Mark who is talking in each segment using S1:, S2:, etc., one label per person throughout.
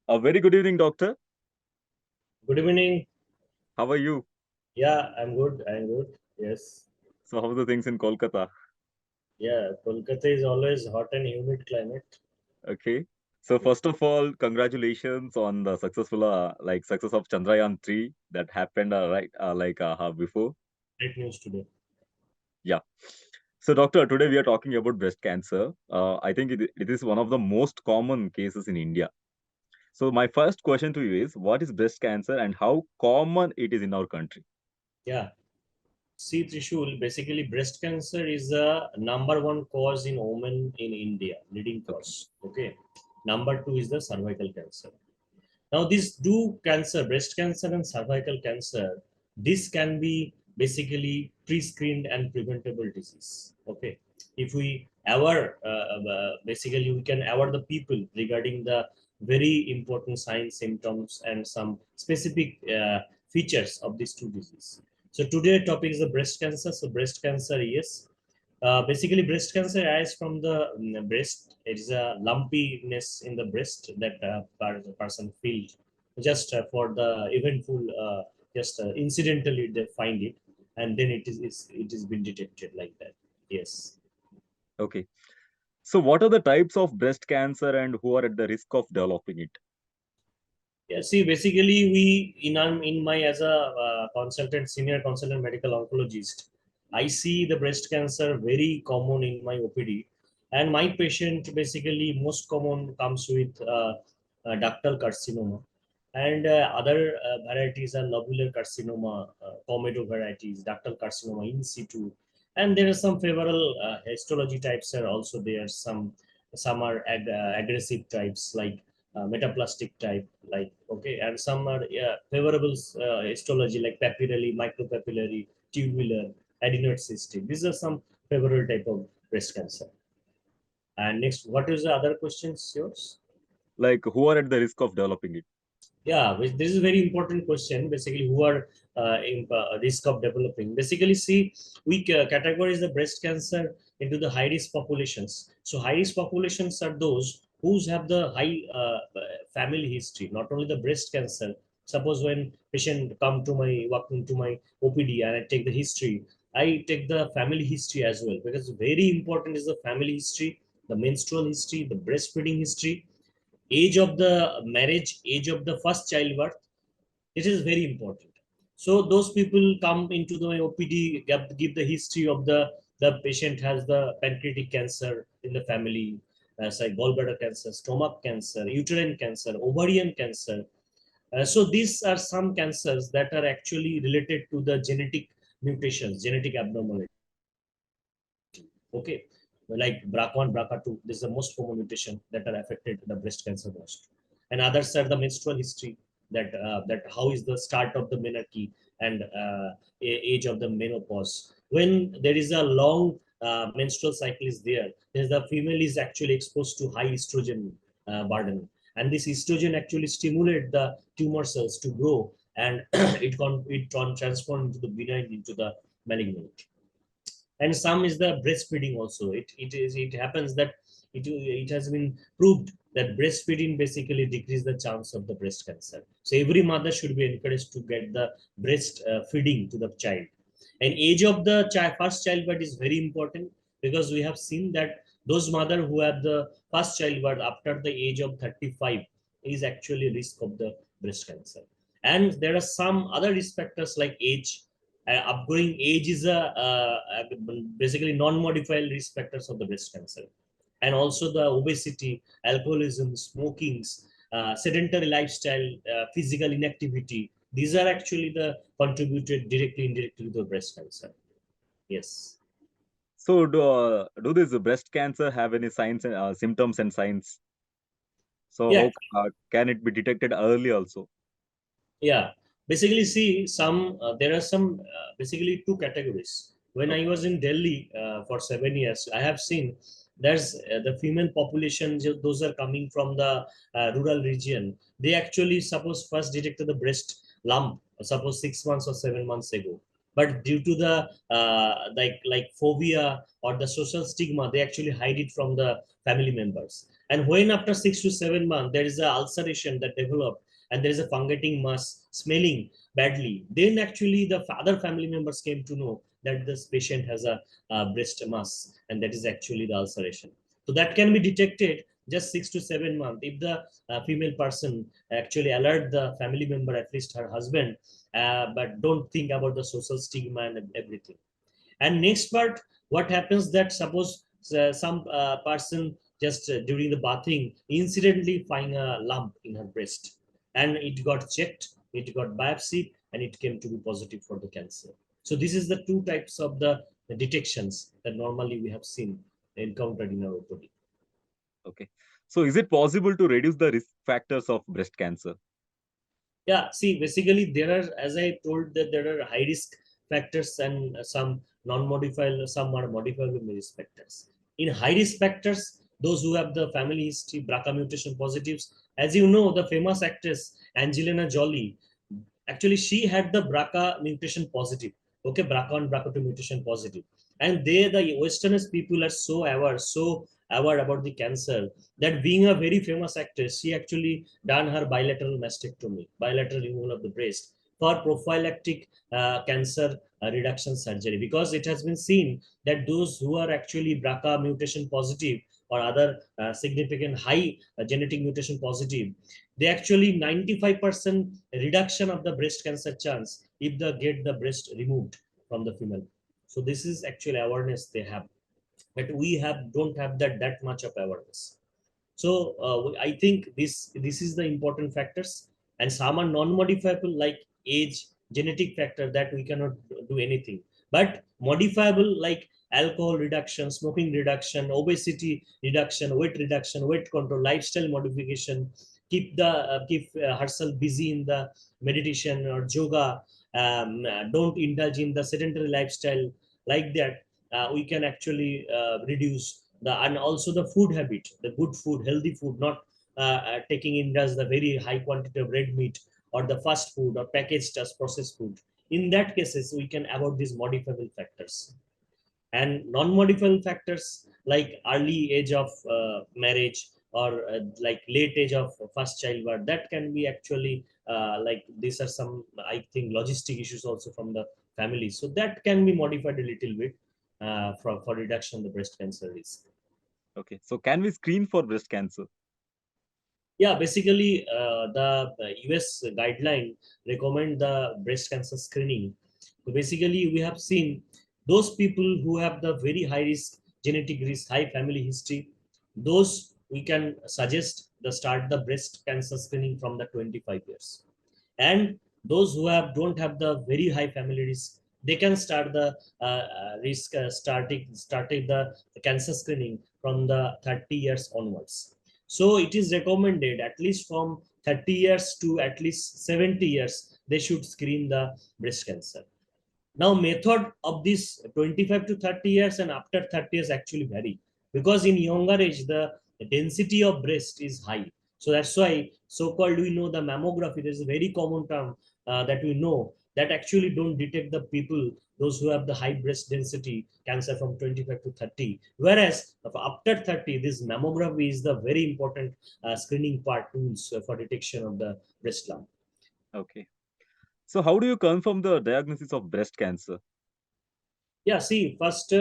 S1: A very good evening, doctor.
S2: Good evening.
S1: How are you?
S2: Yeah, I'm good. I'm good. Yes.
S1: So, how are the things in Kolkata?
S2: Yeah, Kolkata is always hot and humid climate.
S1: Okay. So, first of all, congratulations on the success of Chandrayaan 3 that happened before.
S2: Great news today.
S1: Yeah. So, doctor, today we are talking about breast cancer. I think it is one of the most common cases in India. So, my first question to you is, what is breast cancer and how common it is in our country?
S2: Yeah. See, Trishul, basically breast cancer is the number one cause in women in India, leading
S1: Okay.
S2: cause. Okay. Number two is the cervical cancer. Now, these two cancer, breast cancer and cervical cancer, this can be basically pre-screened and preventable disease. Okay, if we aware, basically we can aware the people regarding the very important signs, symptoms, and some specific features of these two diseases. So today topic is the breast cancer. So breast cancer, yes, basically, breast cancer arises from the breast. It is a lumpiness in the breast that the person feels just for the eventful, just incidentally they find it, and then it is been detected like that. Yes.
S1: Okay. So, what are the types of breast cancer and who are at the risk of developing it?
S2: Yeah, see, basically, in my as a consultant, senior consultant medical oncologist, I see the breast cancer very common in my OPD, and my patient basically most common comes with ductal carcinoma, and other varieties are lobular carcinoma, tomato varieties, ductal carcinoma in situ, and there are some favorable histology types are also there. Some are aggressive types like metaplastic type, like okay, and some are favorable histology like papillary, micropapillary, tubular, adenoid cystic. These are some favorable type of breast cancer. And next, what is the other questions yours?
S1: Like, who are at the risk of developing it?
S2: Yeah, this is a very important question. Basically, who are in risk of developing? Basically, see, we categorize the breast cancer into the high risk populations. So, high risk populations are those who have the high family history, not only the breast cancer. Suppose when patient come to my walk into my OPD and I take the history, I take the family history as well, because very important is the family history, the menstrual history, the breastfeeding history, age of the marriage, age of the first childbirth. It is very important. So those people come into the OPD, give the history of the patient has the pancreatic cancer in the family, like gallbladder cancer, stomach cancer, uterine cancer, ovarian cancer. So these are some cancers that are actually related to the genetic mutations, genetic abnormality. Okay, like BRCA1, BRCA2, this is the most common mutation that are affected the breast cancer most. And others are the menstrual history, that how is the start of the menarche and age of the menopause. When there is a long menstrual cycle is there, then the female is actually exposed to high estrogen burden, and this estrogen actually stimulate the tumor cells to grow, and it transform into the benign into the malignant. And some is the breastfeeding also. It happens that it has been proved that breastfeeding basically decrease the chance of the breast cancer. So every mother should be encouraged to get the breast feeding to the child. And age of the first childbirth is very important, because we have seen that those mother who have the first childbirth after the age of 35 is actually risk of the breast cancer. And there are some other risk factors like age. Upgrowing age is basically non-modified risk factors of the breast cancer, and also the obesity, alcoholism, smoking, sedentary lifestyle, physical inactivity. These are actually the contributed directly, indirectly to the breast cancer. Yes.
S1: So, do this breast cancer have any signs and symptoms and signs? So,
S2: Yeah.
S1: how can it be detected early also?
S2: Yeah, basically, see, some there are some basically two categories. When I
S1: Okay.
S2: was in Delhi for 7 years, I have seen there's the female population. Those are coming from the rural region. They actually suppose first detected the breast lump, suppose 6 months or 7 months ago. But due to the like phobia or the social stigma, they actually hide it from the family members. And when after 6 to 7 months there is a ulceration that developed and there is a fungating mass smelling badly, then actually the other family members came to know that this patient has a breast mass, and that is actually the ulceration. So that can be detected just 6 to 7 months if the female person actually alert the family member, at least her husband, but don't think about the social stigma and everything. And next part, what happens that suppose some person just during the bathing incidentally find a lump in her breast, and it got checked, it got biopsy, and it came to be positive for the cancer. So this is the two types of the detections that normally we have seen encountered in our body.
S1: Okay. So is it possible to reduce the risk factors of breast cancer?
S2: Yeah, see, basically there are, as I told, that there are high risk factors and some non-modifiable, some are modifiable risk factors. In high risk factors, those who have the family history, BRCA mutation positives, as you know, the famous actress Angelina Jolie, actually she had the BRCA mutation positive. Okay, BRCA and BRCA2 mutation positive, and they, the Westerners people, are so aware about the cancer that being a very famous actress, she actually done her bilateral mastectomy, bilateral removal of the breast for prophylactic cancer reduction surgery, because it has been seen that those who are actually BRCA mutation positive or other significant high genetic mutation positive, they actually 95% reduction of the breast cancer chance if they get the breast removed from the female. So this is actually awareness they have, but we have don't have that much of awareness. So I think this is the important factors, and some are non-modifiable like age, genetic factor that we cannot do anything. But modifiable like alcohol reduction, smoking reduction, obesity reduction, weight control, lifestyle modification, keep herself busy in the meditation or yoga, don't indulge in the sedentary lifestyle like that. We can actually reduce the, and also the food habit, the good food, healthy food, not taking in as the very high quantity of red meat or the fast food or packaged as processed food. In that cases we can avoid these modifiable factors. And non-modifiable factors like early age of marriage or like late age of first childbirth, that can be actually like these are some, I think, logistic issues also from the family, so that can be modified a little bit for reduction of the breast cancer risk.
S1: Okay. So can we screen for breast cancer?
S2: Yeah, basically, the US guideline recommend the breast cancer screening. So basically, we have seen those people who have the very high risk, genetic risk, high family history, those we can suggest the start the breast cancer screening from the 25 years. And those who have don't have the very high family risk, they can start the risk starting the cancer screening from the 30 years onwards. So it is recommended at least from 30 years to at least 70 years they should screen the breast cancer. Now method of this 25 to 30 years and after 30 years actually vary, because in younger age the density of breast is high. So that's why so-called, we know, the mammography, there's a very common term that we know that actually don't detect the people, those who have the high breast density cancer from 25 to 30. Whereas after 30, this mammography is the very important screening part tools for detection of the breast lump.
S1: Okay. So how do you confirm the diagnosis of breast cancer?
S2: Yeah, see, first,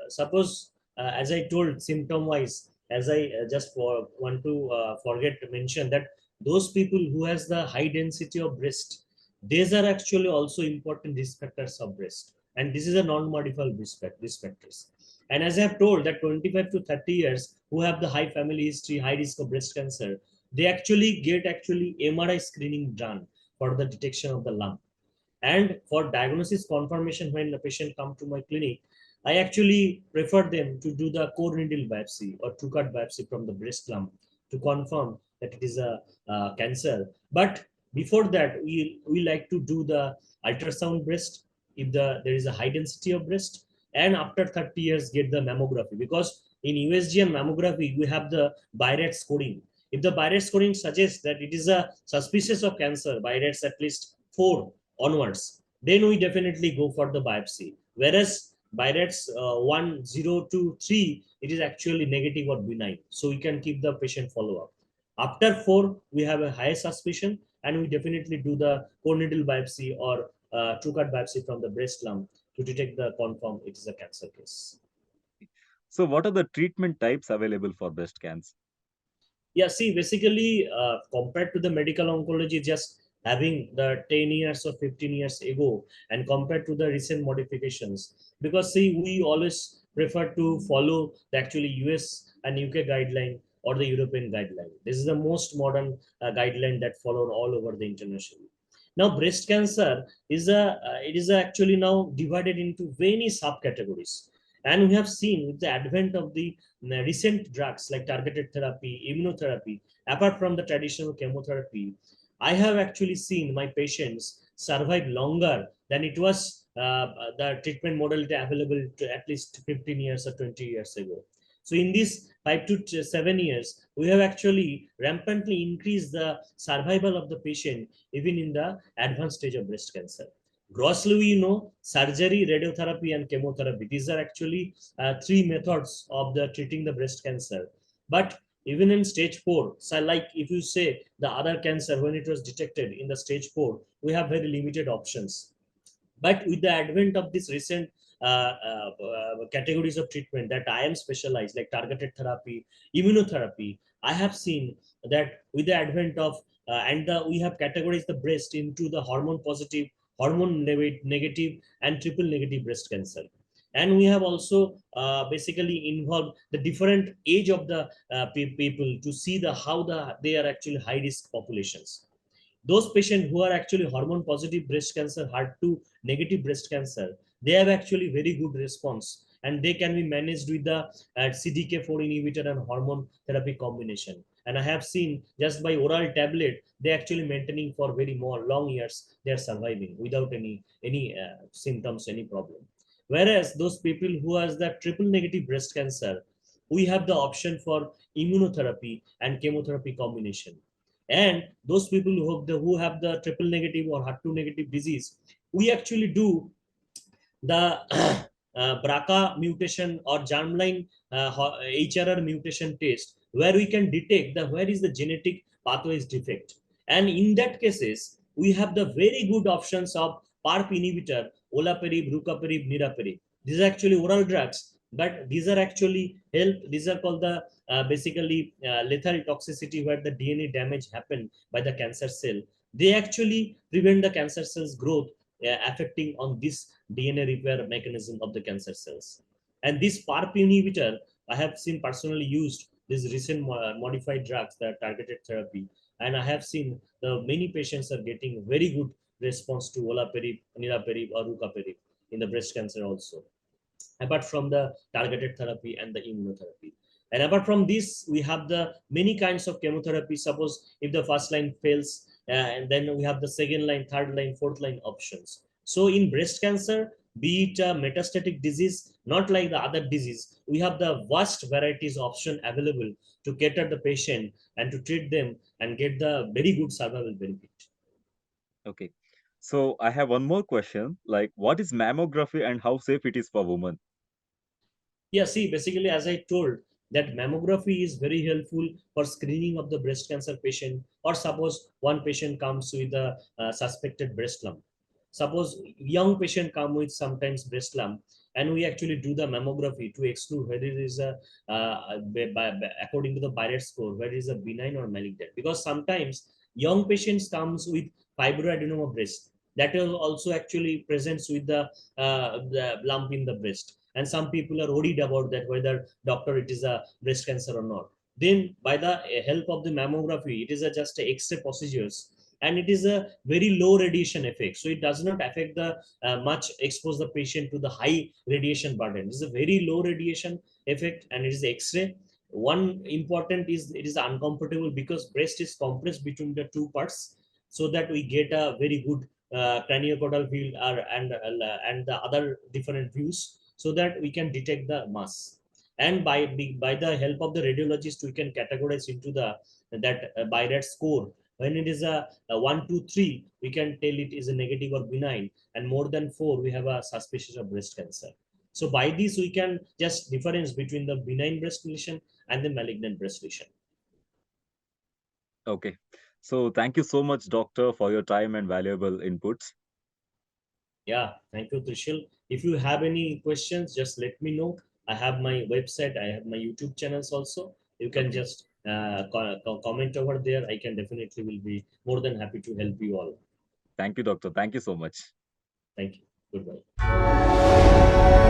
S2: suppose, as I told, symptom wise, as I just want to forget to mention that those people who has the high density of breast, these are actually also important risk factors of breast. And this is a non-modifiable risk factors. And as I have told that 25 to 30 years who have the high family history, high risk of breast cancer, they actually get actually MRI screening done for the detection of the lump. And for diagnosis confirmation, when the patient come to my clinic, I actually prefer them to do the core needle biopsy or true cut biopsy from the breast lump to confirm that it is a cancer. But before that, we like to do the ultrasound breast if there is a high density of breast, and after 30 years get the mammography, because in USG and mammography we have the BI-RADS scoring. If the BI-RADS scoring suggests that it is a suspicious of cancer, BI-RADS at least 4 onwards, then we definitely go for the biopsy. Whereas BIRATS 1, 0 to 3, it is actually negative or benign. So we can keep the patient follow-up. After 4, we have a high suspicion, and we definitely do the core needle biopsy or true cut biopsy from the breast lump to detect the confirm it is a cancer case.
S1: So, what are the treatment types available for breast cancer?
S2: Yeah, see, basically, compared to the medical oncology, just having the 10 years or 15 years ago, and compared to the recent modifications, because see, we always prefer to follow the actually US and UK guideline or the European guideline. This is the most modern guideline that followed all over the international. Now, breast cancer is it is actually now divided into many subcategories, and we have seen with the advent of the recent drugs like targeted therapy, immunotherapy, apart from the traditional chemotherapy, I have actually seen my patients survive longer than it was the treatment modality available to at least 15 years or 20 years ago. So in these 5 to 7 years, we have actually rampantly increased the survival of the patient even in the advanced stage of breast cancer. Grossly, we know surgery, radiotherapy, and chemotherapy. These are actually three methods of the treating the breast cancer. But even in stage 4, so like if you say the other cancer when it was detected in the stage 4, we have very limited options. But with the advent of this recent categories of treatment that I am specialized, like targeted therapy, immunotherapy, I have seen that with the advent of we have categorized the breast into the hormone positive, hormone negative, and triple negative breast cancer. And we have also basically involved the different age of the people to see the how they are actually high risk populations. Those patients who are actually hormone positive breast cancer, HER2 negative breast cancer, they have actually very good response, and they can be managed with the CDK4 inhibitor and hormone therapy combination. And I have seen just by oral tablet they actually maintaining for very more long years, they are surviving without any symptoms, any problem. Whereas those people who has the triple negative breast cancer, we have the option for immunotherapy and chemotherapy combination. And those people who have the triple negative or HER2 negative disease, we actually do the BRCA mutation or germline HRR mutation test, where we can detect the where is the genetic pathways defect. And in that cases, we have the very good options of PARP inhibitor, olaparib, rucaparib, niraparib. These are actually oral drugs, but these are actually help. These are called the basically lethal toxicity, where the DNA damage happened by the cancer cell. They actually prevent the cancer cells growth, affecting on this DNA repair mechanism of the cancer cells. And this PARP inhibitor, I have seen personally used these recent modified drugs, that targeted therapy, and I have seen the many patients are getting very good response to olaparib, niraparib, or rucaparib in the breast cancer also, apart from the targeted therapy and the immunotherapy. And apart from this, we have the many kinds of chemotherapy. Suppose if the first line fails, and then we have the second line, third line, fourth line options. So in breast cancer, be it a metastatic disease, not like the other disease, we have the vast varieties option available to cater the patient and to treat them and get the very good survival benefit.
S1: Okay. So, I have one more question. Like, what is mammography and how safe it is for women?
S2: Yeah, see, basically, as I told, that mammography is very helpful for screening of the breast cancer patient. Or suppose one patient comes with a suspected breast lump. Suppose young patient come with sometimes breast lump, and we actually do the mammography to exclude whether it is a according to the Barrett score, whether it is a benign or malignant. Because sometimes young patients comes with fibroadenoma breast that is also actually presents with the lump in the breast, and some people are worried about that whether doctor it is a breast cancer or not. Then by the help of the mammography, it is a just a x-ray procedures, and it is a very low radiation effect, so it does not affect the much expose the patient to the high radiation burden. It is a very low radiation effect, and it is x-ray. One important is it is uncomfortable because breast is compressed between the two parts, so that we get a very good craniocaudal view and the other different views, so that we can detect the mass. And by the help of the radiologist, we can categorize into the that by that score. When it is a 1 2 3, we can tell it is a negative or benign, and more than 4 we have a suspicion of breast cancer. So by this, we can just difference between the benign breast lesion and the malignant breast lesion.
S1: Okay. So thank you so much, doctor, for your time and valuable inputs.
S2: Yeah, thank you, Trishul. If you have any questions, just let me know. I have my website, I have my YouTube channels also. You can
S1: Okay.
S2: just comment over there. I can definitely will be more than happy to help you all.
S1: Thank you, doctor. Thank you so much.
S2: Thank you. Goodbye.